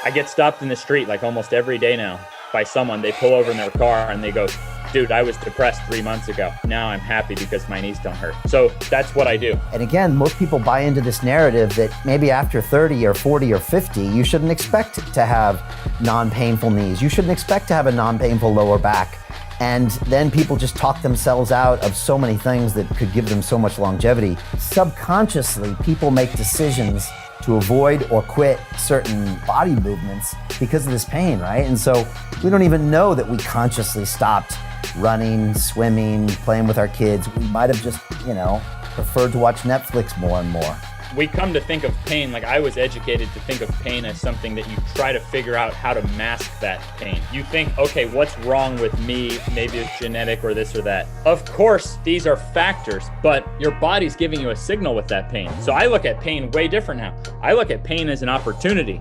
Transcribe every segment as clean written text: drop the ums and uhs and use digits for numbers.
I get stopped in the street like almost every day now by someone. They pull over in their car and they go, dude, I was depressed 3 months ago. Now I'm happy because my knees don't hurt. So that's what I do. And again, most people buy into this narrative that maybe after 30 or 40 or 50, you shouldn't expect to have non-painful knees. You shouldn't expect to have a non-painful lower back. And then people just talk themselves out of so many things that could give them so much longevity. Subconsciously, people make decisions to avoid or quit certain body movements because of this pain, right? And so we don't even know that we consciously stopped running, swimming, playing with our kids. We might have just, preferred to watch Netflix more and more. We come to think of pain, like I was educated to think of pain as something that you try to figure out how to mask that pain. You think, okay, what's wrong with me? Maybe it's genetic or this or that. Of course, these are factors, but your body's giving you a signal with that pain. So I look at pain way different now. I look at pain as an opportunity.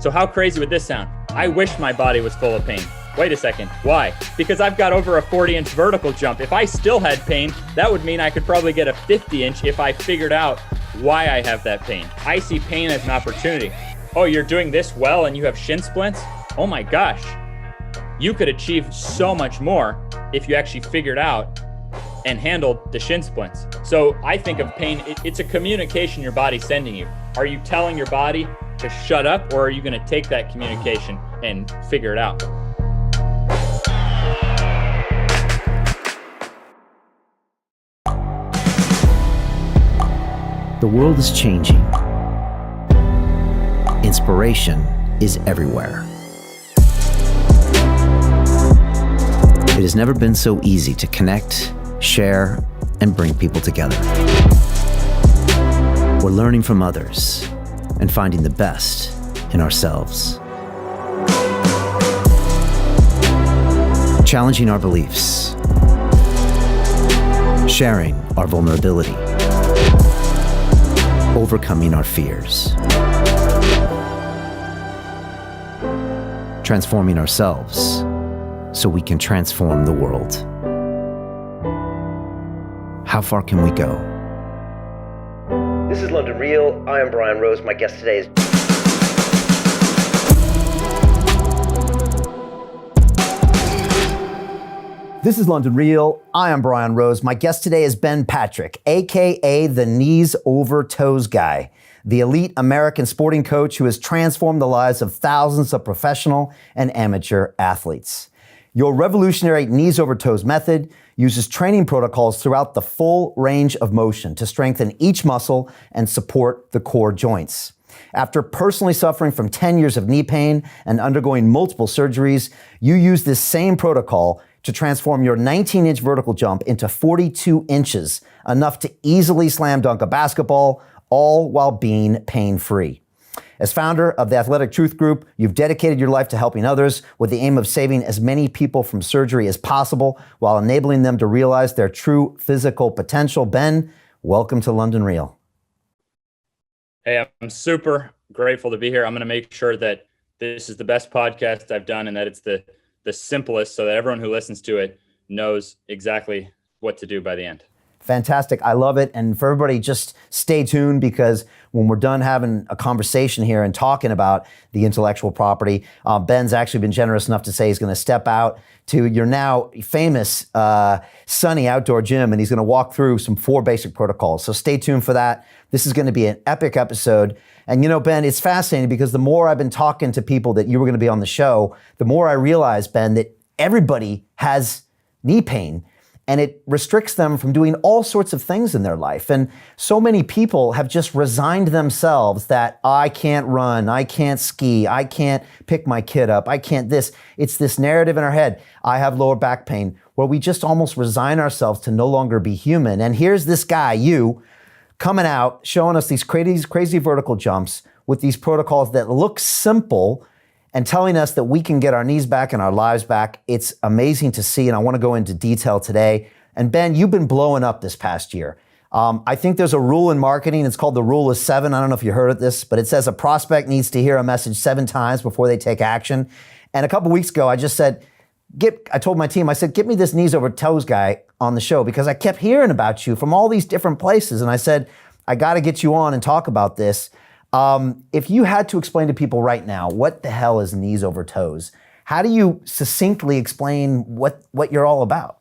So how crazy would this sound? I wish my body was full of pain. Wait a second, why? Because I've got over a 40-inch vertical jump. If I still had pain, that would mean I could probably get a 50-inch if I figured out why I have that pain. I see pain as an opportunity. Oh, you're doing this well and you have shin splints? Oh my gosh. You could achieve so much more if you actually figured out and handled the shin splints. So I think of pain, it's a communication your body's sending you. Are you telling your body to shut up, or are you gonna take that communication and figure it out? The world is changing. Inspiration is everywhere. It has never been so easy to connect, share, and bring people together. We're learning from others and finding the best in ourselves. Challenging our beliefs. Sharing our vulnerability. Overcoming our fears. Transforming ourselves so we can transform the world. How far can we go? This is London Real. I am Brian Rose. My guest today is... This is London Real. I am Brian Rose. My guest today is Ben Patrick, AKA the knees over toes guy, the elite American sporting coach who has transformed the lives of thousands of professional and amateur athletes. Your revolutionary knees over toes method uses training protocols throughout the full range of motion to strengthen each muscle and support the core joints. After personally suffering from 10 years of knee pain and undergoing multiple surgeries, you use this same protocol to transform your 19-inch vertical jump into 42 inches, enough to easily slam dunk a basketball, all while being pain-free. As founder of the Athletic Truth Group, you've dedicated your life to helping others with the aim of saving as many people from surgery as possible while enabling them to realize their true physical potential. Ben, welcome to London Real. Hey, I'm super grateful to be here. I'm going to make sure that this is the best podcast I've done and that it's the simplest so that everyone who listens to it knows exactly what to do by the end. Fantastic. I love it. And for everybody, just stay tuned, because when we're done having a conversation here and talking about the intellectual property, Ben's actually been generous enough to say he's going to step out to your now famous sunny outdoor gym, and he's going to walk through some 4 basic protocols. So stay tuned for that. This is going to be an epic episode. And Ben, it's fascinating because the more I've been talking to people that you were going to be on the show, the more I realize, Ben, that everybody has knee pain. And it restricts them from doing all sorts of things in their life. And so many people have just resigned themselves that I can't run, I can't ski, I can't pick my kid up, I can't this. It's this narrative in our head. I have lower back pain, where we just almost resign ourselves to no longer be human. And here's this guy, you, coming out, showing us these crazy vertical jumps with these protocols that look simple, and telling us that we can get our knees back and our lives back. It's amazing to see, and I want to go into detail today. And Ben, you've been blowing up this past year. I think there's a rule in marketing. It's called the rule of 7. I don't know if you heard of this, but it says a prospect needs to hear a message 7 times before they take action. And a couple weeks ago, I just said, I told my team, I said, get me this knees over toes guy on the show, because I kept hearing about you from all these different places. And I said, I got to get you on and talk about this. If you had to explain to people right now, what the hell is knees over toes? How do you succinctly explain what you're all about?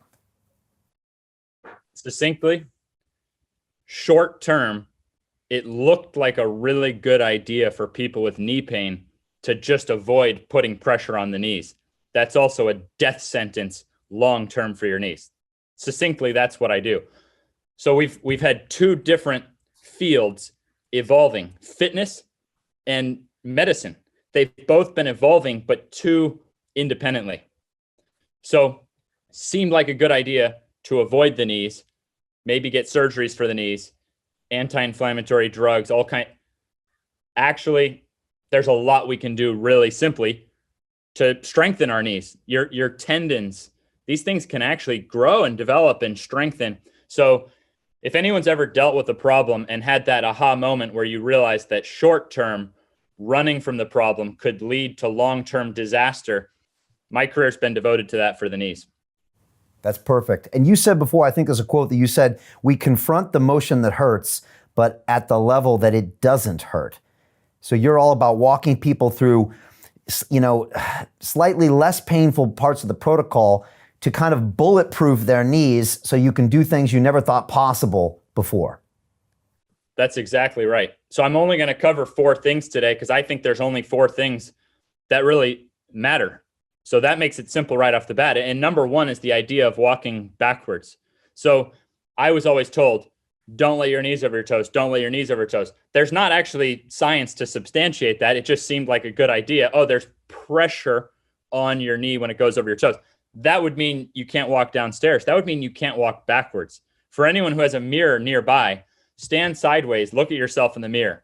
Succinctly, short term, it looked like a really good idea for people with knee pain to just avoid putting pressure on the knees. That's also a death sentence long term for your knees. Succinctly, that's what I do. So we've had two different fields evolving, fitness and medicine. They've both been evolving, but two independently. So seemed like a good idea to avoid the knees, maybe get surgeries for the knees, anti-inflammatory drugs, all kind. Actually, there's a lot we can do really simply to strengthen our knees. Your tendons, these things can actually grow and develop and strengthen. So if anyone's ever dealt with a problem and had that aha moment where you realize that short-term running from the problem could lead to long-term disaster, my career's been devoted to that for the knees. That's perfect. And you said before, I think there's a quote that you said, we confront the motion that hurts, but at the level that it doesn't hurt. So you're all about walking people through, slightly less painful parts of the protocol to kind of bulletproof their knees so you can do things you never thought possible before. That's exactly right. So I'm only going to cover 4 things today because I think there's only 4 things that really matter. So that makes it simple right off the bat. And number 1 is the idea of walking backwards. So I was always told, don't lay your knees over your toes. Don't lay your knees over your toes. There's not actually science to substantiate that. It just seemed like a good idea. Oh, there's pressure on your knee when it goes over your toes. That would mean you can't walk downstairs. That would mean you can't walk backwards. For anyone who has a mirror nearby, stand sideways, look at yourself in the mirror.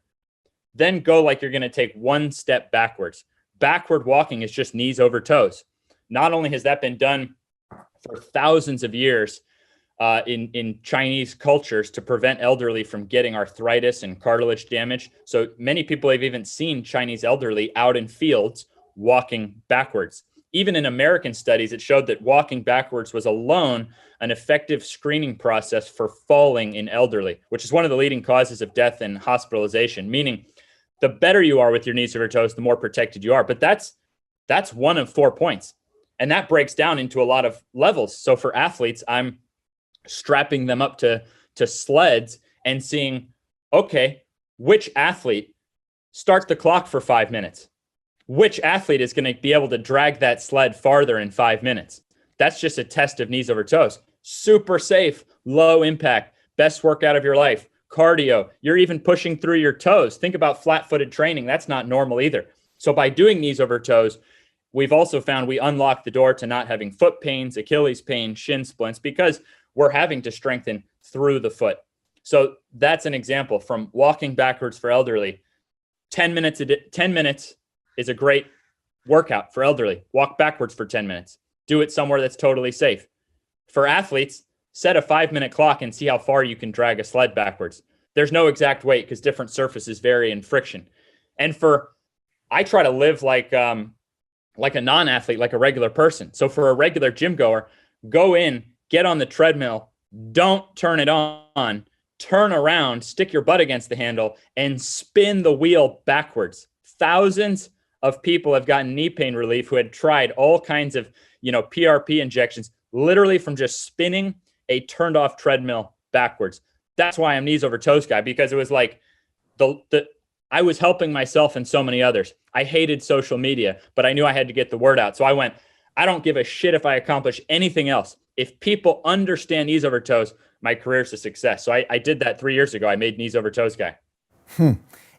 Then go like you're going to take 1 step backwards. Backward walking is just knees over toes. Not only has that been done for thousands of years in Chinese cultures to prevent elderly from getting arthritis and cartilage damage. So many people have even seen Chinese elderly out in fields walking backwards. Even in American studies, it showed that walking backwards was alone an effective screening process for falling in elderly, which is one of the leading causes of death and hospitalization, meaning the better you are with your knees over your toes, the more protected you are. But that's 1 of 4 points. And that breaks down into a lot of levels. So for athletes, I'm strapping them up to sleds and seeing, okay, which athlete start the clock for 5 minutes? Which athlete is going to be able to drag that sled farther in 5 minutes? That's just a test of knees over toes. Super safe, low impact, best workout of your life. Cardio, you're even pushing through your toes. Think about flat-footed training. That's not normal either. So by doing knees over toes, we've also found we unlock the door to not having foot pains, Achilles pain, shin splints, because we're having to strengthen through the foot. So that's an example from walking backwards for elderly. 10 minutes is a great workout for elderly. Walk backwards for 10 minutes. Do it somewhere that's totally safe. For athletes, set a 5-minute clock and see how far you can drag a sled backwards. There's no exact weight because different surfaces vary in friction. And I try to live like a non-athlete, like a regular person. So for a regular gym goer, go in, get on the treadmill, don't turn it on, turn around, stick your butt against the handle, and spin the wheel backwards. Thousands of people have gotten knee pain relief who had tried all kinds of, PRP injections, literally from just spinning a turned off treadmill backwards. That's why I'm knees over toes guy, because it was like I was helping myself and so many others. I hated social media, but I knew I had to get the word out. So I went, I don't give a shit if I accomplish anything else. If people understand knees over toes, my career's a success. So I did that 3 years ago. I made knees over toes guy.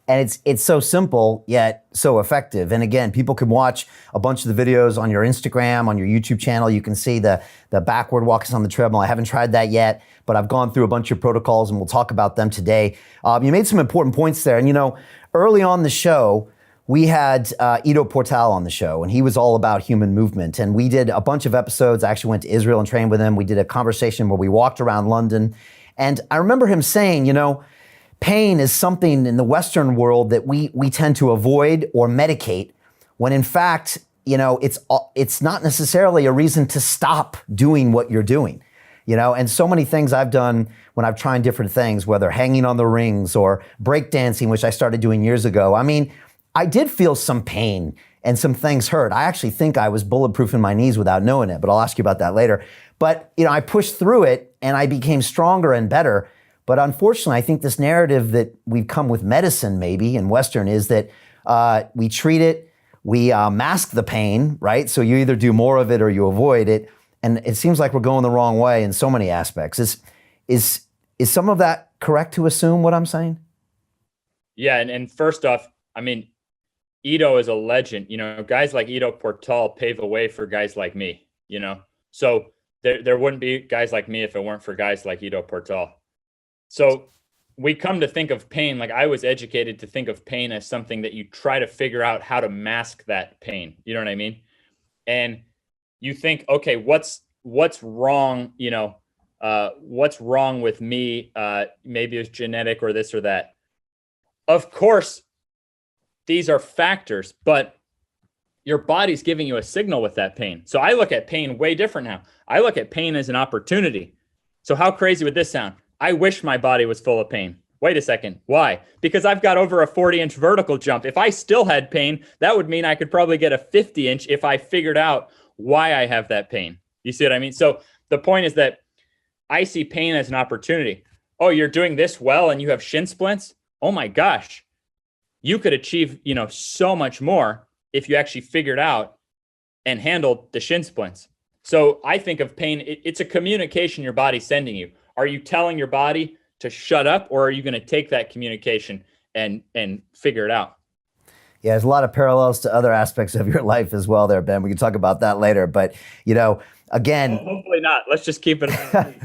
And it's so simple, yet so effective. And again, people can watch a bunch of the videos on your Instagram, on your YouTube channel. You can see the backward walks on the treadmill. I haven't tried that yet, but I've gone through a bunch of protocols and we'll talk about them today. You made some important points there. And early on the show, we had Ido Portal on the show, and he was all about human movement. And we did a bunch of episodes. I actually went to Israel and trained with him. We did a conversation where we walked around London. And I remember him saying, pain is something in the Western world that we tend to avoid or medicate, when in fact, it's not necessarily a reason to stop doing what you're doing. And so many things I've done when I've tried different things, whether hanging on the rings or breakdancing, which I started doing years ago. I mean, I did feel some pain and some things hurt. I actually think I was bulletproof in my knees without knowing it, but I'll ask you about that later. But, I pushed through it and I became stronger and better. But unfortunately, I think this narrative that we've come with medicine, maybe in Western, is that we treat it, we mask the pain, right? So you either do more of it or you avoid it. And it seems like we're going the wrong way in so many aspects. Is some of that correct to assume what I'm saying? Yeah, and first off, I mean, Ito is a legend. Guys like Ito Portal pave a way for guys like me. So there wouldn't be guys like me if it weren't for guys like Ito Portal. So we come to think of pain, like I was educated to think of pain as something that you try to figure out how to mask that pain. You know what I mean? And you think, okay, what's wrong? What's wrong with me? Maybe it's genetic or this or that. Of course, these are factors, but your body's giving you a signal with that pain. So I look at pain way different now. I look at pain as an opportunity. So how crazy would this sound? I wish my body was full of pain. Wait a second. Why? Because I've got over a 40-inch vertical jump. If I still had pain, that would mean I could probably get a 50-inch if I figured out why I have that pain. You see what I mean? So the point is that I see pain as an opportunity. Oh, you're doing this well and you have shin splints? Oh my gosh. You could achieve, so much more if you actually figured out and handled the shin splints. So I think of pain, it's a communication your body's sending you. Are you telling your body to shut up, or are you going to take that communication and figure it out? Yeah, there's a lot of parallels to other aspects of your life as well there, Ben. We can talk about that later. But, again... Well, hopefully not. Let's just keep it...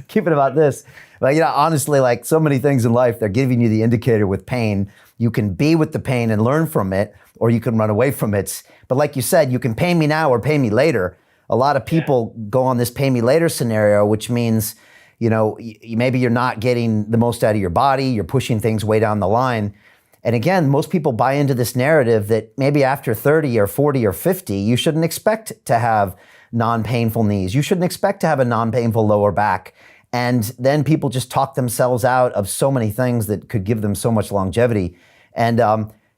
keep it about this. But, honestly, like so many things in life, they're giving you the indicator with pain. You can be with the pain and learn from it, or you can run away from it. But like you said, you can pay me now or pay me later. A lot of people go on this pay me later scenario, which means... maybe you're not getting the most out of your body, you're pushing things way down the line. And again, most people buy into this narrative that maybe after 30 or 40 or 50, you shouldn't expect to have non-painful knees. You shouldn't expect to have a non-painful lower back. And then people just talk themselves out of so many things that could give them so much longevity. And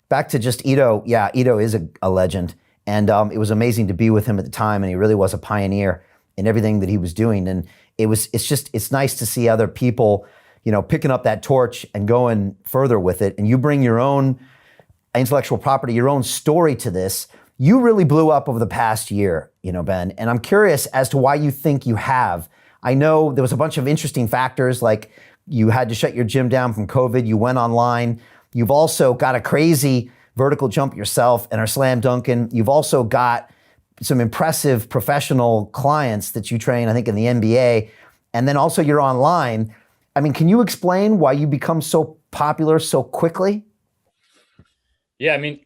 back to just Ito, Ito is a legend. And it was amazing to be with him at the time. And he really was a pioneer in everything that he was doing. And it's nice to see other people, picking up that torch and going further with it. And you bring your own intellectual property, your own story to this. You really blew up over the past year, Ben. And I'm curious as to why you think you have. I know there was a bunch of interesting factors, like you had to shut your gym down from COVID. You went online. You've also got a crazy vertical jump yourself and are slam dunking. You've also got some impressive professional clients that you train, I think, in the NBA. And then also you're online. I mean, can you explain why you become so popular so quickly? Yeah, I mean,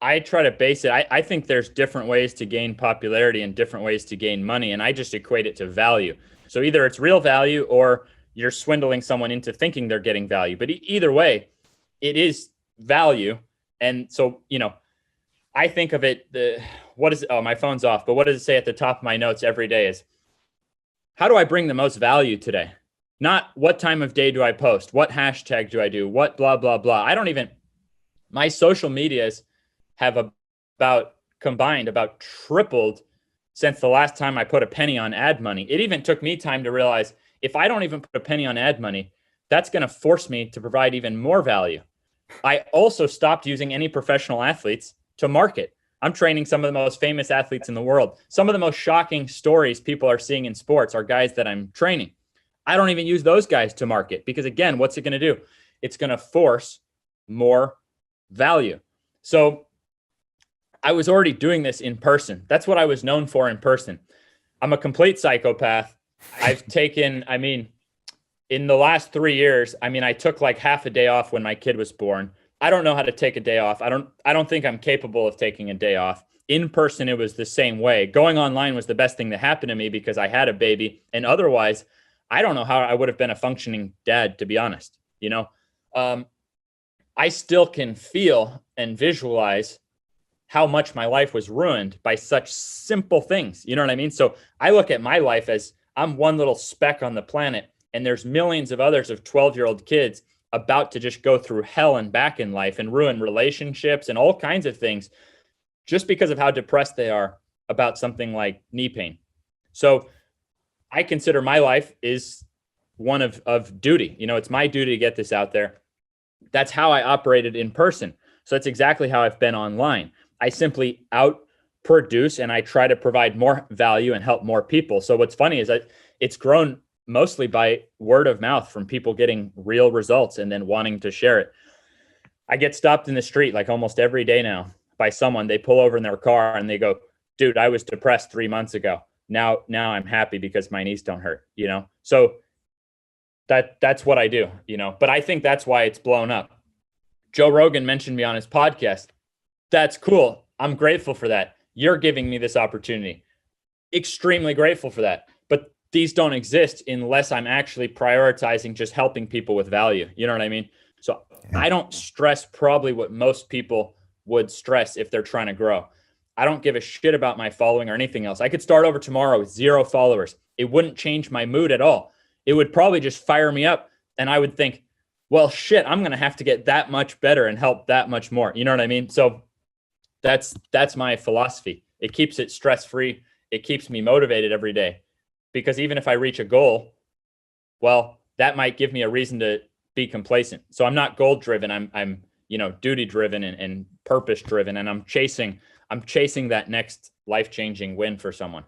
I try to base it. I think there's different ways to gain popularity and different ways to gain money. And I just equate it to value. So either it's real value or you're swindling someone into thinking they're getting value. But either way, it is value. And so, I think of it, my phone's off, but what does it say at the top of my notes every day is, how do I bring the most value today? Not what time of day do I post? What hashtag do I do? What blah, blah, blah. My social medias have combined about tripled since the last time I put a penny on ad money. It even took me time to realize if I don't even put a penny on ad money, that's going to force me to provide even more value. I also stopped using any professional athletes to market. I'm training some of the most famous athletes in the world. Some of the most shocking stories people are seeing in sports are guys that I'm training. I don't even use those guys to market because, again, what's it going to do? It's going to force more value. So I was already doing this in person. That's what I was known for in person. I'm a complete psychopath. I've taken, in the last 3 years, I took like half a day off when my kid was born. I don't know how to take a day off. I don't think I'm capable of taking a day off. In person, it was the same way. Going online was the best thing that happened to me because I had a baby. And otherwise, I don't know how I would have been a functioning dad, to be honest. I still can feel and visualize how much my life was ruined by such simple things. You know what I mean? So I look at my life as I'm one little speck on the planet, and there's millions of others of 12-year-old kids about to just go through hell and back in life and ruin relationships and all kinds of things just because of how depressed they are about something like knee pain. So I consider my life is one of duty. It's my duty to get this out there. That's how I operated in person. So that's exactly how I've been online. I simply outproduce and I try to provide more value and help more people. So what's funny is that it's grown mostly by word of mouth from people getting real results and then wanting to share it. I get stopped in the street like almost every day now by someone. They pull over in their car and they go, dude, I was depressed 3 months ago. Now I'm happy because my knees don't hurt, So that's what I do, but I think that's why it's blown up. Joe Rogan mentioned me on his podcast. That's cool. I'm grateful for that. You're giving me this opportunity. Extremely grateful for that. But these don't exist unless I'm actually prioritizing just helping people with value. You know what I mean? So I don't stress probably what most people would stress if they're trying to grow. I don't give a shit about my following or anything else. I could start over tomorrow with 0 followers. It wouldn't change my mood at all. It would probably just fire me up. And I would think, well, shit, I'm going to have to get that much better and help that much more. You know what I mean? So that's my philosophy. It keeps it stress-free. It keeps me motivated every day, because even if I reach a goal, well, that might give me a reason to be complacent. So I'm not goal driven. I'm duty driven and purpose driven. And I'm chasing that next life-changing win for someone.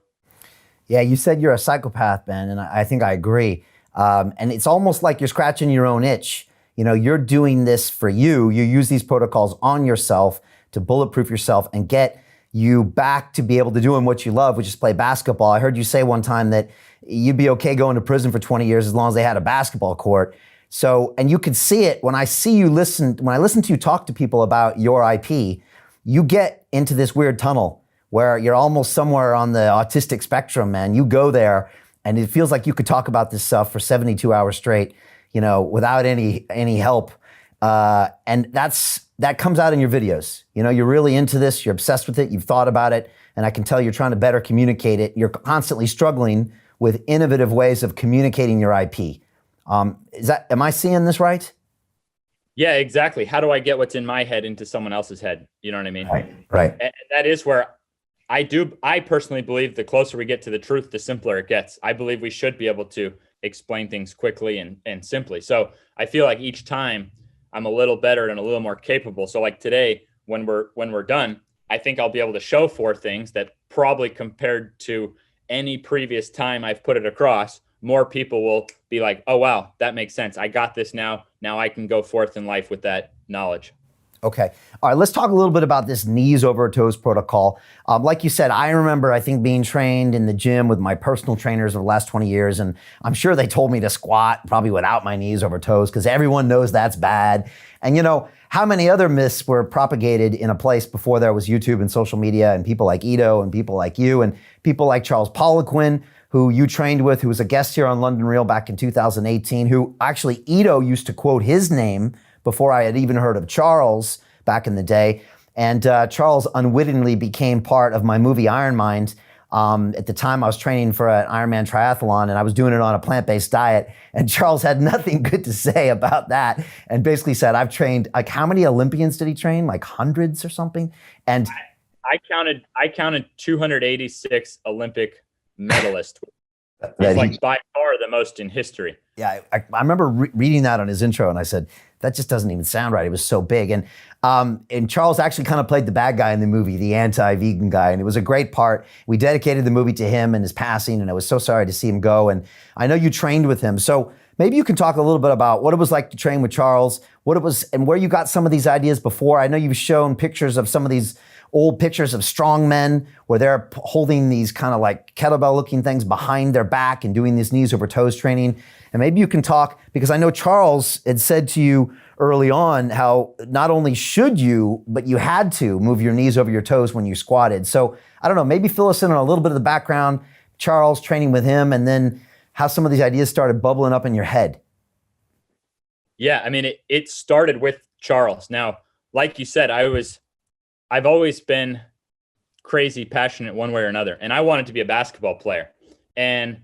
Yeah, you said you're a psychopath, Ben, and I think I agree. And it's almost like you're scratching your own itch. You're doing this for you. You use these protocols on yourself to bulletproof yourself and get you back to be able to doing what you love, which is play basketball. I heard you say one time that you'd be okay going to prison for 20 years as long as they had a basketball court. So, and you could see it when I listen to you talk to people about your IP, you get into this weird tunnel where you're almost somewhere on the autistic spectrum, man. You go there and it feels like you could talk about this stuff for 72 hours straight, without any help. And that comes out in your videos. You're really into this, you're obsessed with it, you've thought about it, and I can tell you're trying to better communicate it. You're constantly struggling with innovative ways of communicating your IP. Am I seeing this right? Yeah, exactly. How do I get what's in my head into someone else's head? You know what I mean? Right. And that is where I personally believe the closer we get to the truth, the simpler it gets. I believe we should be able to explain things quickly and simply. So I feel like each time I'm a little better and a little more capable. So like today, when we're done, I think I'll be able to show 4 things that probably compared to any previous time I've put it across, more people will be like, oh, wow, that makes sense. I got this now. Now I can go forth in life with that knowledge. Okay. All right. Let's talk a little bit about this knees over toes protocol. Like you said, I remember, I think, being trained in the gym with my personal trainers over the last 20 years. And I'm sure they told me to squat probably without my knees over toes because everyone knows that's bad. And how many other myths were propagated in a place before there was YouTube and social media and people like Ito and people like you and people like Charles Poliquin, who you trained with, who was a guest here on London Real back in 2018, who actually Ito used to quote his name before I had even heard of Charles back in the day. And Charles unwittingly became part of my movie Iron Mind. At the time I was training for an Ironman triathlon and I was doing it on a plant-based diet. And Charles had nothing good to say about that and basically said, I've trained, like, how many Olympians did he train? Like hundreds or something? And I counted 286 Olympic medalists. It's like by far the most in history. Yeah, I remember reading that on his intro and I said, that just doesn't even sound right. It was so big. And Charles actually kind of played the bad guy in the movie, the anti-vegan guy. And it was a great part. We dedicated the movie to him and his passing. And I was so sorry to see him go. And I know you trained with him. So maybe you can talk a little bit about what it was like to train with Charles, what it was, and where you got some of these ideas before. I know you've shown pictures of some of these old pictures of strong men where they're holding these kind of like kettlebell looking things behind their back and doing this knees over toes training. And maybe you can talk, because I know Charles had said to you early on how not only should you, but you had to move your knees over your toes when you squatted. So I don't know, maybe fill us in on a little bit of the background, Charles, training with him, and then how some of these ideas started bubbling up in your head. Yeah, I mean, it started with Charles. Now, like you said, I've always been crazy passionate one way or another, and I wanted to be a basketball player. And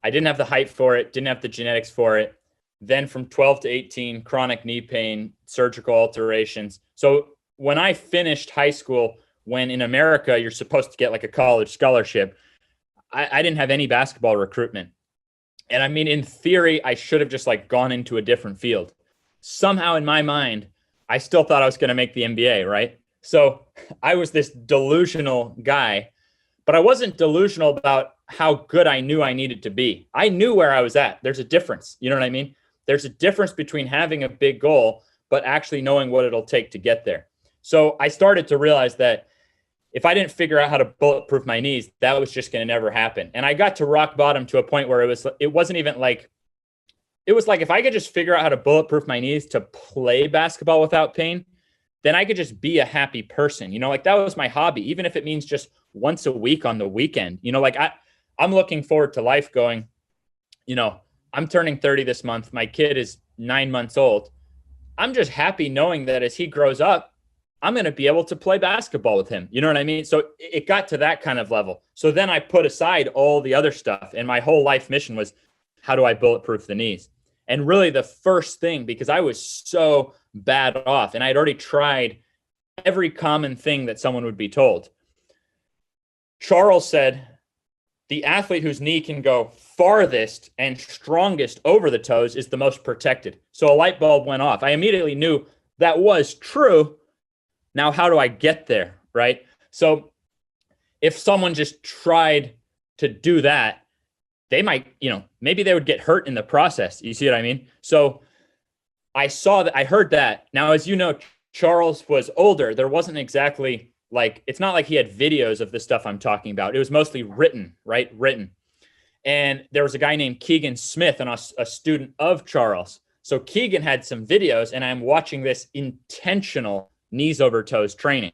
I didn't have the height for it, didn't have the genetics for it. Then from 12 to 18, chronic knee pain, surgical alterations. So when I finished high school, when in America you're supposed to get like a college scholarship, I didn't have any basketball recruitment. And I mean, in theory, I should have just like gone into a different field. Somehow in my mind, I still thought I was going to make the NBA, right? So I was this delusional guy, but I wasn't delusional about how good I knew I needed to be. I knew where I was at. There's a difference. You know what I mean? There's a difference between having a big goal, but actually knowing what it'll take to get there. So I started to realize that if I didn't figure out how to bulletproof my knees, that was just going to never happen. And I got to rock bottom to a point where it wasn't even like, it was like, if I could just figure out how to bulletproof my knees to play basketball without pain, then I could just be a happy person. You know, like that was my hobby, even if it means just once a week on the weekend. You know, like I'm looking forward to life going, you know, I'm turning 30 this month. My kid is 9 months old. I'm just happy knowing that as he grows up, I'm going to be able to play basketball with him. You know what I mean? So it got to that kind of level. So then I put aside all the other stuff, and my whole life mission was, how do I bulletproof the knees? And really the first thing, because I was so bad off and I'd already tried every common thing that someone would be told. Charles said, the athlete whose knee can go farthest and strongest over the toes is the most protected. So a light bulb went off. I immediately knew that was true. Now, how do I get there, right? So if someone just tried to do that, they might, you know, maybe they would get hurt in the process. You see what I mean? So I saw that, I heard that. Now, as you know, Charles was older. There wasn't exactly like, it's not like he had videos of the stuff I'm talking about. It was mostly written, right? Written. And there was a guy named Keegan Smith, and a student of Charles. So Keegan had some videos, and I'm watching this intentional knees over toes training.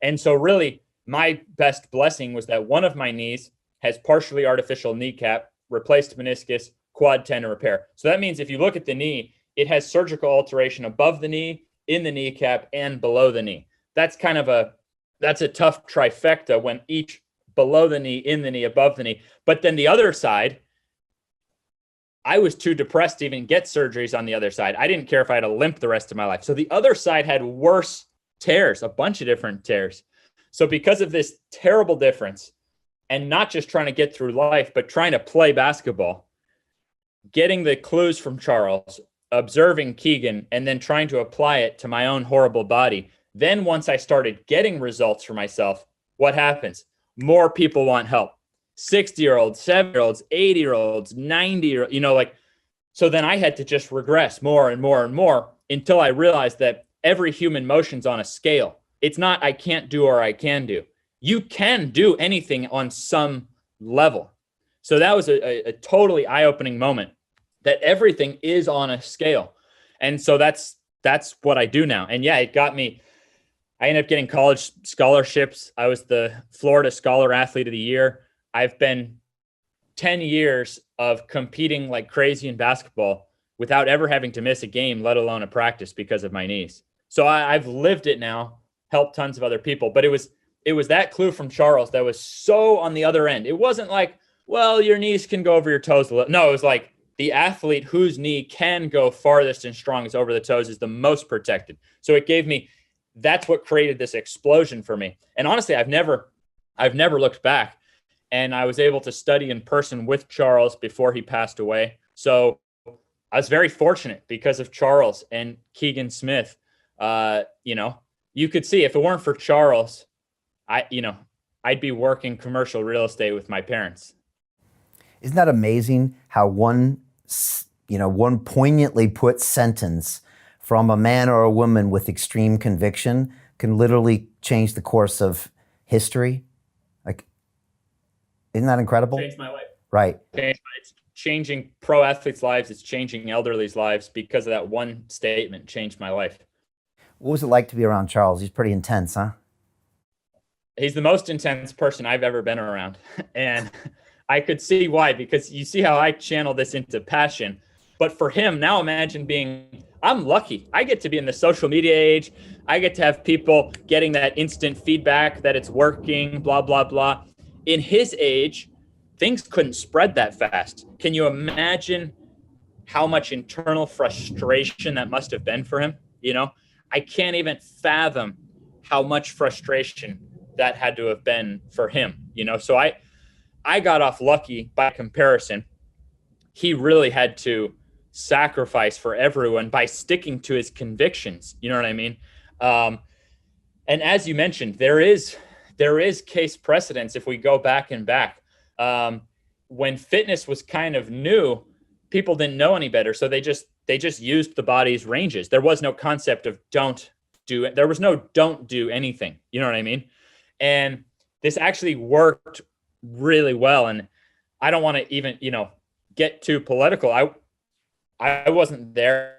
And so really my best blessing was that one of my knees has partially artificial kneecap, replaced meniscus, quad tendon repair. So that means if you look at the knee, it has surgical alteration above the knee, in the kneecap, and below the knee. That's kind of that's a tough trifecta when each below the knee, in the knee, above the knee. But then the other side, I was too depressed to even get surgeries on the other side. I didn't care if I had a limp the rest of my life. So the other side had worse tears, a bunch of different tears. So because of this terrible difference, and not just trying to get through life, but trying to play basketball, getting the clues from Charles, observing Keegan, and then trying to apply it to my own horrible body. Then once I started getting results for myself, what happens? More people want help. 60-year-olds, 70-year-olds, 80-year-olds, 90-year-olds, you know, like, so then I had to just regress more and more and more until I realized that every human motion's on a scale. It's not I can't do or I can do. You can do anything on some level. So that was a totally eye-opening moment, that everything is on a scale. And so that's what I do now. And yeah, it got me, I ended up getting college scholarships. I was the Florida Scholar Athlete of the Year. I've been 10 years of competing like crazy in basketball without ever having to miss a game, let alone a practice, because of my knees. So I've lived it now, helped tons of other people. But it was that clue from Charles that was so on the other end. It wasn't like, well, your knees can go over your toes a little. No, it was like the athlete whose knee can go farthest and strongest over the toes is the most protected. So it gave me, that's what created this explosion for me. And honestly, I've never looked back. And I was able to study in person with Charles before he passed away. So I was very fortunate because of Charles and Keegan Smith. You know, you could see if it weren't for Charles, I'd be working commercial real estate with my parents. Isn't that amazing how one poignantly put sentence from a man or a woman with extreme conviction can literally change the course of history? Like, isn't that incredible? Changed my life. Right. It's changing pro athletes' lives. It's changing elderly's lives because of that one statement. Changed my life. What was it like to be around Charles? He's pretty intense, huh? He's the most intense person I've ever been around. And I could see why, because you see how I channel this into passion. But for him, now imagine I'm lucky. I get to be in the social media age. I get to have people getting that instant feedback that it's working, blah, blah, blah. In his age, things couldn't spread that fast. Can you imagine how much internal frustration that must have been for him? I can't even fathom how much frustration that had to have been for him. So I got off lucky by comparison. He really had to sacrifice for everyone by sticking to his convictions. You know what I mean? And as you mentioned, there is case precedence if we go back and back. When fitness was kind of new, people didn't know any better, so they just used the body's ranges. There was no concept of don't do anything. You know what I mean? And this actually worked really well. And I don't want to even get too political. I wasn't there,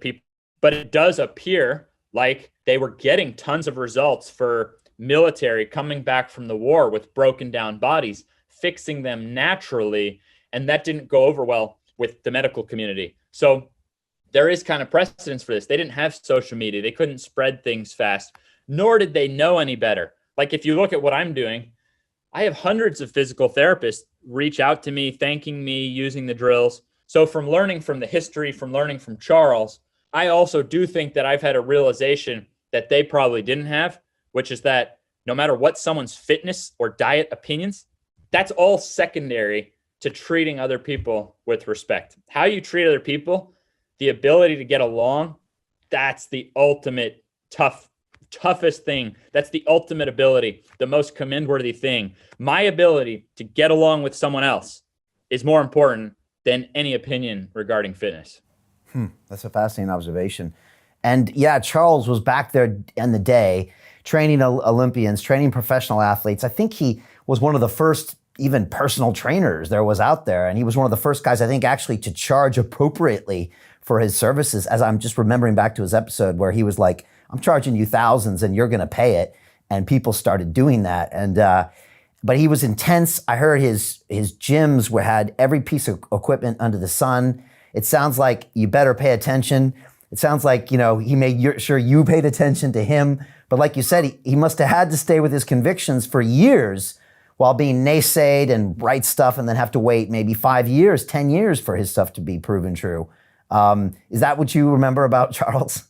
people, but it does appear like they were getting tons of results for military coming back from the war with broken down bodies, fixing them naturally. And that didn't go over well with the medical community. So there is kind of precedence for this. They didn't have social media. They couldn't spread things fast, nor did they know any better. Like if you look at what I'm doing, I have hundreds of physical therapists reach out to me, thanking me, using the drills. So from learning from the history, from learning from Charles, I also do think that I've had a realization that they probably didn't have, which is that no matter what someone's fitness or diet opinions, that's all secondary to treating other people with respect. How you treat other people, the ability to get along, that's the ultimate toughest thing. That's the ultimate ability, the most commendworthy thing. My ability to get along with someone else is more important than any opinion regarding fitness. That's a fascinating observation. And yeah, Charles was back there in the day training Olympians, training professional athletes. I think he was one of the first even personal trainers there was out there. And he was one of the first guys, I think, actually to charge appropriately for his services, as I'm just remembering back to his episode where he was like, I'm charging you thousands and you're going to pay it. And people started doing that. And but he was intense. I heard his gyms had every piece of equipment under the sun. It sounds like you better pay attention. It sounds like, he made sure you paid attention to him. But like you said, he must have had to stay with his convictions for years while being naysayed and write stuff and then have to wait maybe 5 years, 10 years for his stuff to be proven true. Is that what you remember about Charles?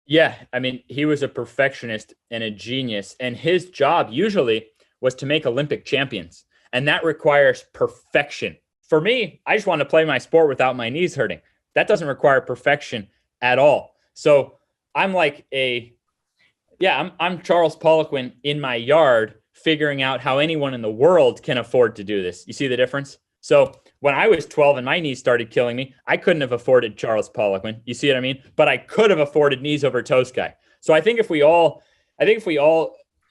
Yeah, I mean, he was a perfectionist and a genius, and his job usually was to make Olympic champions, and that requires perfection. For me, I just want to play my sport without my knees hurting. That doesn't require perfection at all. So I'm like I'm Charles Poliquin in my yard, figuring out how anyone in the world can afford to do this. You see the difference? So when I was 12 and my knees started killing me, I couldn't have afforded Charles Poliquin. You see what I mean? But I could have afforded knees over toes guy. So I think if we all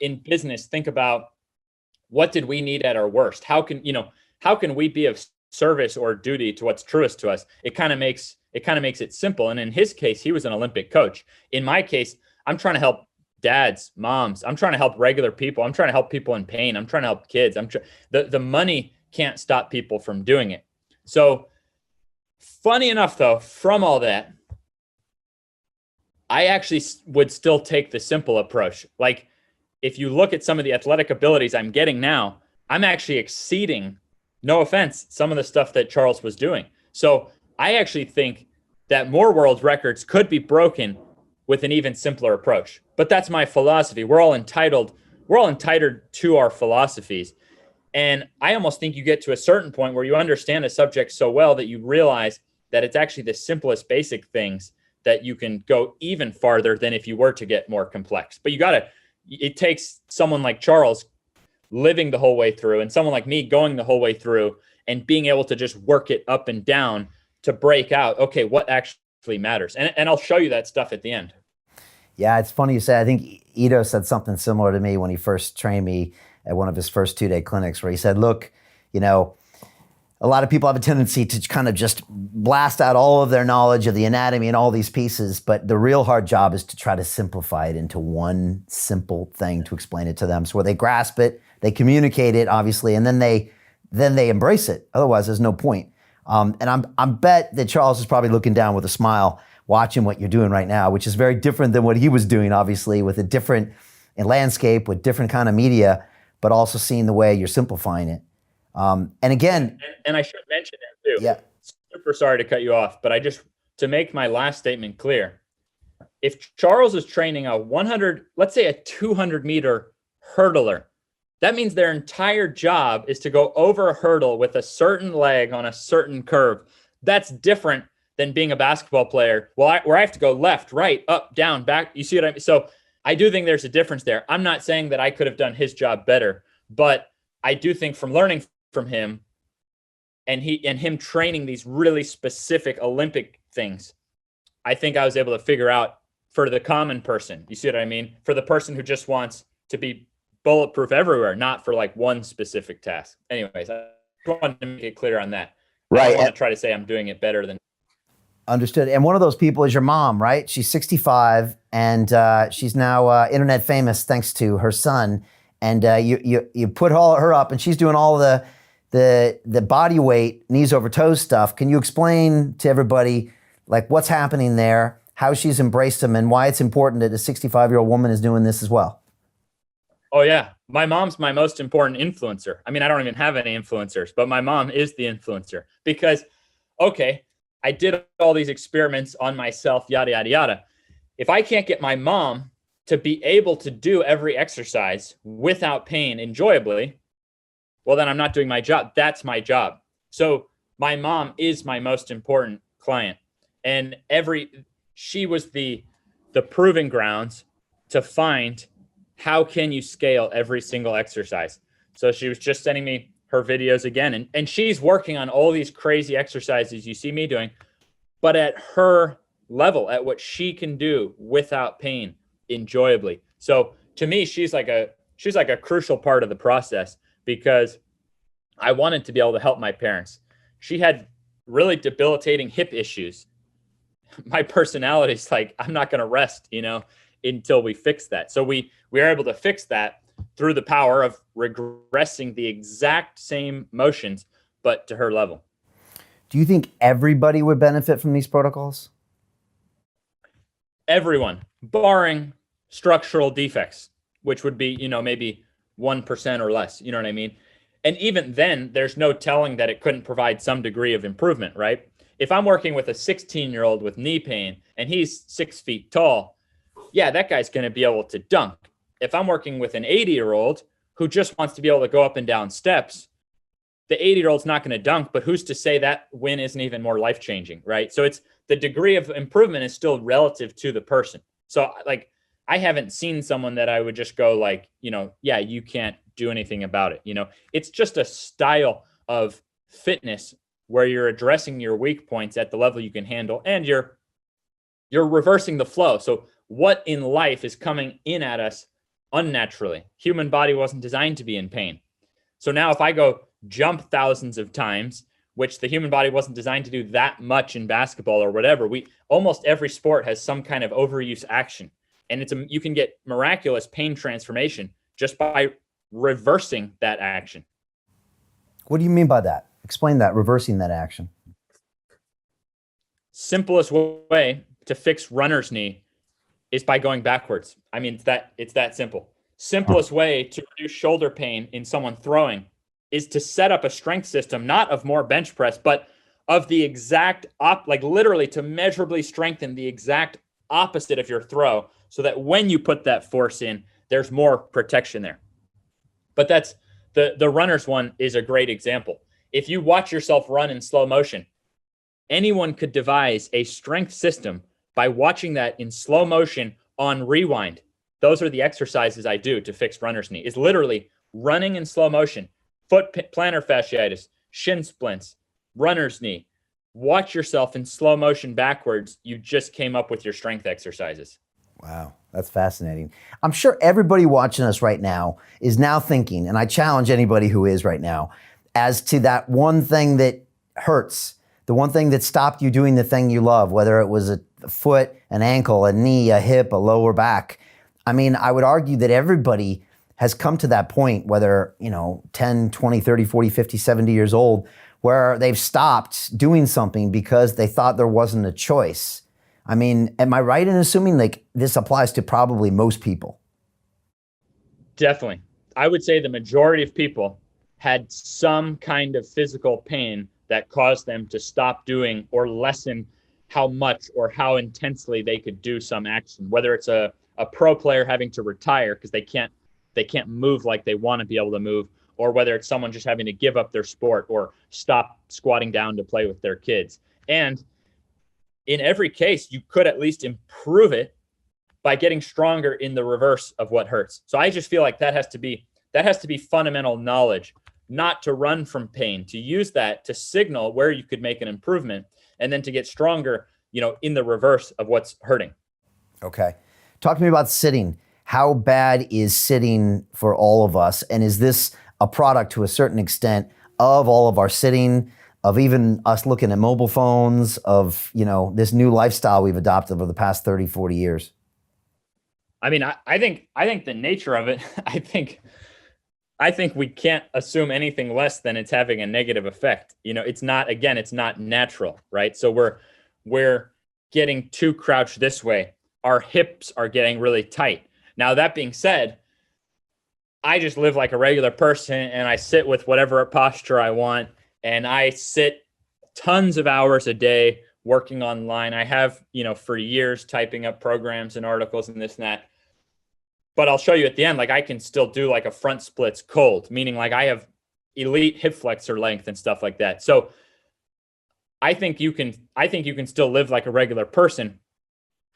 in business think about what did we need at our worst? How can we be of service or duty to what's truest to us? It kind of makes it simple. And in his case, he was an Olympic coach. In my case, I'm trying to help dads, moms. I'm trying to help regular people. I'm trying to help people in pain. I'm trying to help kids. The money can't stop people from doing it. So funny enough, though, from all that, I actually would still take the simple approach. Like if you look at some of the athletic abilities I'm getting now, I'm actually exceeding, no offense, some of the stuff that Charles was doing. So I actually think that more world records could be broken with an even simpler approach. But that's my philosophy. We're all entitled to our philosophies. And I almost think you get to a certain point where you understand a subject so well that you realize that it's actually the simplest basic things that you can go even farther than if you were to get more complex. But it takes someone like Charles living the whole way through and someone like me going the whole way through and being able to just work it up and down to break out, okay, what actually matters. And I'll show you that stuff at the end. Yeah, it's funny you say. I think Ido said something similar to me when he first trained me at one of his first 2-day clinics, where he said, look, a lot of people have a tendency to kind of just blast out all of their knowledge of the anatomy and all these pieces, but the real hard job is to try to simplify it into one simple thing to explain it to them. So where they grasp it, they communicate it, obviously, and then they embrace it. Otherwise, there's no point. And I'm bet that Charles is probably looking down with a smile, watching what you're doing right now, which is very different than what he was doing, obviously, with a different landscape, with different kind of media, but also seeing the way you're simplifying it. And again, And I should mention that too. yeah, Super sorry to cut you off, but to make my last statement clear, if Charles is training a 100, let's say a 200-meter hurdler, that means their entire job is to go over a hurdle with a certain leg on a certain curve. That's different than being a basketball player, where I have to go left, right, up, down, back. You see what I mean? So I do think there's a difference there. I'm not saying that I could have done his job better, but I do think from learning from him and him training these really specific Olympic things, I think I was able to figure out for the common person. You see what I mean? For the person who just wants to be bulletproof everywhere, not for like one specific task. Anyways, I wanted to make it clear on that. I don't want to try to say I'm doing it better than. Understood. And one of those people is your mom, right? She's 65 and she's now internet famous thanks to her son. And you put her up, and she's doing all the body weight, knees over toes stuff. Can you explain to everybody like what's happening there, how she's embraced them, and why it's important that a 65-year-old woman is doing this as well? Oh yeah, my mom's my most important influencer. I mean, I don't even have any influencers, but my mom is the influencer because, okay, I did all these experiments on myself, yada, yada, yada. If I can't get my mom to be able to do every exercise without pain enjoyably, well, then I'm not doing my job. That's my job. So my mom is my most important client. And she was the proving grounds to find how can you scale every single exercise. So she was just sending me her videos again. And she's working on all these crazy exercises you see me doing, but at her level, at what she can do without pain, enjoyably. So to me, she's like a crucial part of the process because I wanted to be able to help my parents. She had really debilitating hip issues. My personality's like, I'm not going to rest, until we fix that. So we are able to fix that through the power of regressing the exact same motions, but to her level. Do you think everybody would benefit from these protocols? Everyone, barring structural defects, which would be, maybe 1% or less, you know what I mean? And even then, there's no telling that it couldn't provide some degree of improvement, right? If I'm working with a 16-year-old with knee pain and he's 6 feet tall, yeah, that guy's going to be able to dunk. If I'm working with an 80-year-old who just wants to be able to go up and down steps, the 80-year-old's not going to dunk, but who's to say that win isn't even more life-changing, right? So it's the degree of improvement is still relative to the person. So like, I haven't seen someone that I would just go like, yeah, you can't do anything about it. It's just a style of fitness where you're addressing your weak points at the level you can handle, and you're reversing the flow. So what in life is coming in at us unnaturally? Human body wasn't designed to be in pain. So now if I go jump thousands of times, which the human body wasn't designed to do that much in basketball or whatever, almost every sport has some kind of overuse action. And you can get miraculous pain transformation just by reversing that action. What do you mean by that? Explain that, reversing that action. Simplest way to fix runner's knee is by going backwards. I mean, it's that simple. Simplest way to reduce shoulder pain in someone throwing is to set up a strength system, not of more bench press, but of the exact literally to measurably strengthen the exact opposite of your throw, so that when you put that force in, there's more protection there. But that's the runner's one is a great example. If you watch yourself run in slow motion, anyone could devise a strength system by watching that in slow motion on rewind. Those are the exercises I do to fix runner's knee, is literally running in slow motion, foot plantar fasciitis, shin splints, runner's knee. Watch yourself in slow motion backwards. You just came up with your strength exercises. Wow, that's fascinating. I'm sure everybody watching us right now is now thinking, and I challenge anybody who is right now, as to that one thing that hurts, the one thing that stopped you doing the thing you love, whether it was a foot, an ankle, a knee, a hip, a lower back. I mean, I would argue that everybody has come to that point, whether, 10, 20, 30, 40, 50, 70 years old, where they've stopped doing something because they thought there wasn't a choice. I mean, am I right in assuming like this applies to probably most people? Definitely. I would say the majority of people had some kind of physical pain that caused them to stop doing or lessen how much or how intensely they could do some action, whether it's a pro player having to retire because they can't move like they want to be able to move, or whether it's someone just having to give up their sport or stop squatting down to play with their kids. And in every case, you could at least improve it by getting stronger in the reverse of what hurts. So I just feel like that has to be fundamental knowledge, not to run from pain, to use that to signal where you could make an improvement, and then to get stronger, in the reverse of what's hurting. Okay. Talk to me about sitting. How bad is sitting for all of us? And is this a product to a certain extent of all of our sitting, of even us looking at mobile phones, of, this new lifestyle we've adopted over the past 30, 40 years? I mean, I think the nature of it, I think we can't assume anything less than it's having a negative effect. It's not natural, right? So we're getting too crouched this way. Our hips are getting really tight. Now, that being said, I just live like a regular person and I sit with whatever posture I want. And I sit tons of hours a day working online. I have, for years typing up programs and articles and this and that. But I'll show you at the end, like I can still do like a front splits cold, meaning like I have elite hip flexor length and stuff like that. So I think you can still live like a regular person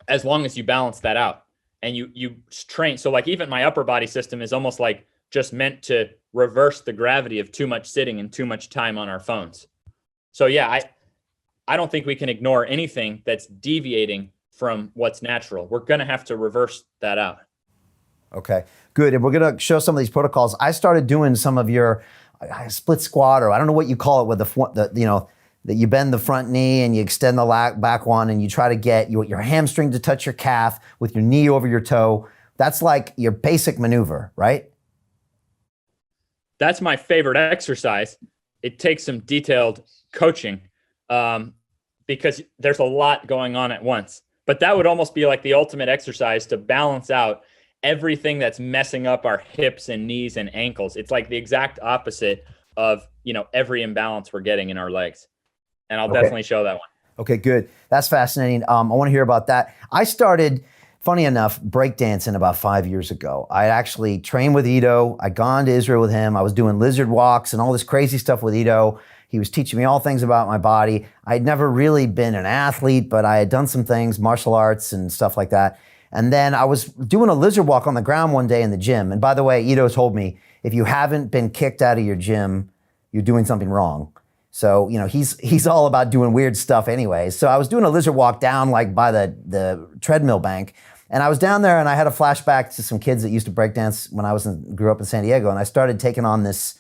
as long as you balance that out and you train. So like even my upper body system is almost like just meant to reverse the gravity of too much sitting and too much time on our phones. So yeah, I don't think we can ignore anything that's deviating from what's natural. We're going to have to reverse that out. Okay, good. And we're going to show some of these protocols. I started doing some of your split squat, or I don't know what you call it, with that you bend the front knee and you extend the back one and you try to get your hamstring to touch your calf with your knee over your toe. That's like your basic maneuver, right? That's my favorite exercise. It takes some detailed coaching because there's a lot going on at once. But that would almost be like the ultimate exercise to balance out everything that's messing up our hips and knees and ankles. It's like the exact opposite of, every imbalance we're getting in our legs. And I'll definitely show that one. Okay, good. That's fascinating. I want to hear about that. I started, funny enough, breakdancing about 5 years ago. I actually trained with Ido. I'd gone to Israel with him. I was doing lizard walks and all this crazy stuff with Ido. He was teaching me all things about my body. I'd never really been an athlete, but I had done some things, martial arts and stuff like that. And then I was doing a lizard walk on the ground one day in the gym. And by the way, Ido told me, if you haven't been kicked out of your gym, you're doing something wrong. So, he's all about doing weird stuff anyway. So I was doing a lizard walk down like by the treadmill bank. And I was down there and I had a flashback to some kids that used to breakdance when I grew up in San Diego. And I started taking on this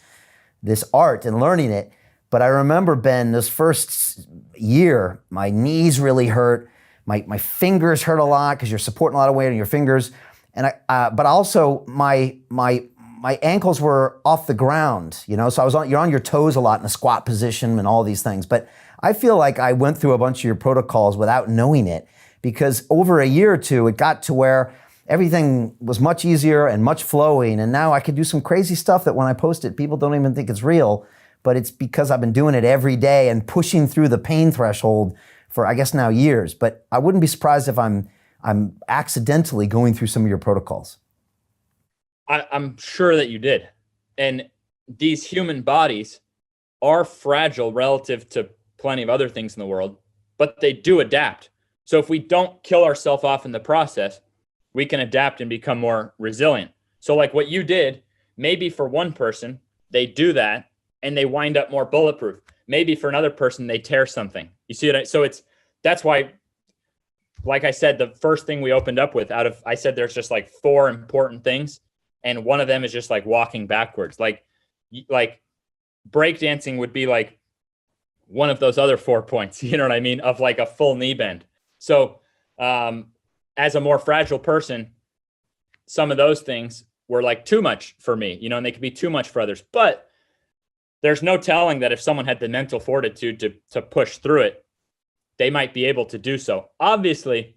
art and learning it. But I remember, Ben, this first year, my knees really hurt. My fingers hurt a lot because you're supporting a lot of weight on your fingers. And but also my ankles were off the ground, so you're on your toes a lot in a squat position and all these things. But I feel like I went through a bunch of your protocols without knowing it, because over a year or two, it got to where everything was much easier and much flowing. And now I could do some crazy stuff that when I post it, people don't even think it's real, but it's because I've been doing it every day and pushing through the pain threshold for, I guess, now years. But I wouldn't be surprised if I'm accidentally going through some of your protocols. I'm sure that you did. And these human bodies are fragile relative to plenty of other things in the world, but they do adapt. So if we don't kill ourselves off in the process, we can adapt and become more resilient. So like what you did, maybe for one person, they do that and they wind up more bulletproof. Maybe for another person, they tear something. You see it? So that's why, like I said, the first thing we opened up with I said there's just like 4 important things. And one of them is just like walking backwards. Like breakdancing would be like one of those other 4 points, you know what I mean? Of like a full knee bend. So as a more fragile person, some of those things were like too much for me, and they could be too much for others. But there's no telling that if someone had the mental fortitude to push through it, they might be able to do so. Obviously,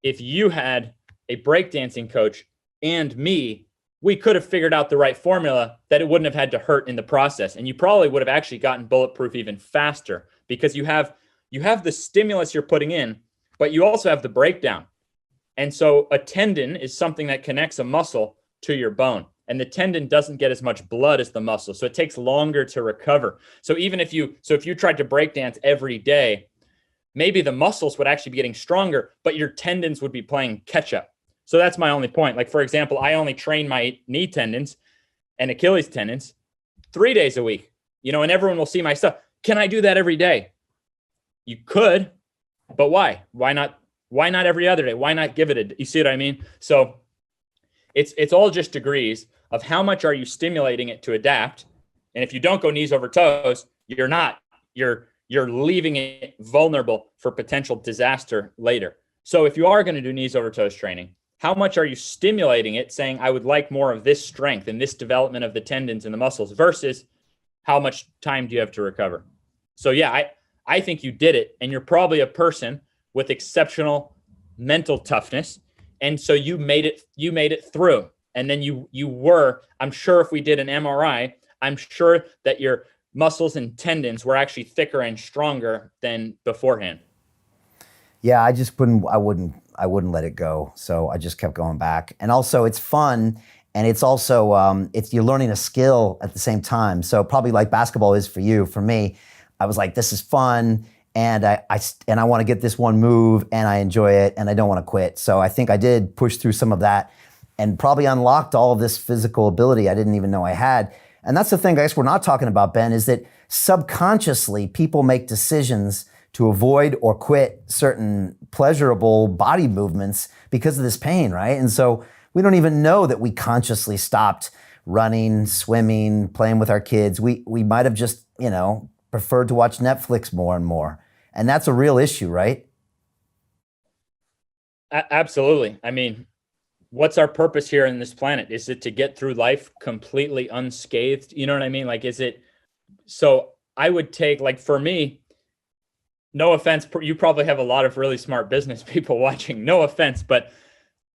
if you had a breakdancing coach and me we could have figured out the right formula that it wouldn't have had to hurt in the process. And you probably would have actually gotten bulletproof even faster because you have the stimulus you're putting in, but you also have the breakdown. And so a tendon is something that connects a muscle to your bone. And the tendon doesn't get as much blood as the muscle. So it takes longer to recover. So if you tried to break dance every day, maybe the muscles would actually be getting stronger, but your tendons would be playing catch up. So that's my only point. Like, for example, I only train my knee tendons and Achilles tendons 3 days a week, and everyone will see my stuff. Can I do that every day? You could, but why? Why not every other day? Why not give it you see what I mean? So it's all just degrees of how much are you stimulating it to adapt. And if you don't go knees over toes, you're leaving it vulnerable for potential disaster later. So if you are going to do knees over toes training, how much are you stimulating it, saying, I would like more of this strength and this development of the tendons and the muscles, versus how much time do you have to recover? So yeah, I think you did it, and you're probably a person with exceptional mental toughness. And so you made it through. And then you were, I'm sure if we did an MRI, I'm sure that your muscles and tendons were actually thicker and stronger than beforehand. Yeah, I wouldn't let it go. So I just kept going back. And also it's fun. And it's also, you're learning a skill at the same time. So probably like basketball is for you. For me, I was like, this is fun. And I want to get this one move, and I enjoy it, and I don't want to quit. So I think I did push through some of that and probably unlocked all of this physical ability I didn't even know I had. And that's the thing, I guess, we're not talking about, Ben, is that subconsciously people make decisions to avoid or quit certain pleasurable body movements because of this pain, right? And so we don't even know that we consciously stopped running, swimming, playing with our kids. We might have just, preferred to watch Netflix more and more. And that's a real issue, right? Absolutely. I mean, what's our purpose here on this planet? Is it to get through life completely unscathed? You know what I mean? Like, so I would take, like, for me, no offense, you probably have a lot of really smart business people watching, no offense, but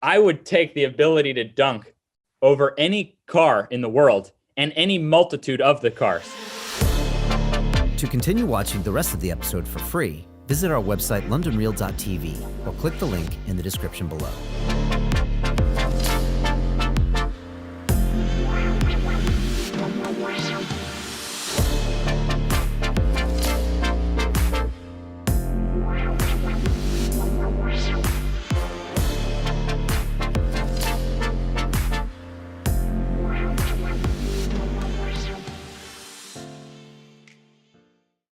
I would take the ability to dunk over any car in the world and any multitude of the cars. To continue watching the rest of the episode for free, visit our website londonreal.tv or click the link in the description below.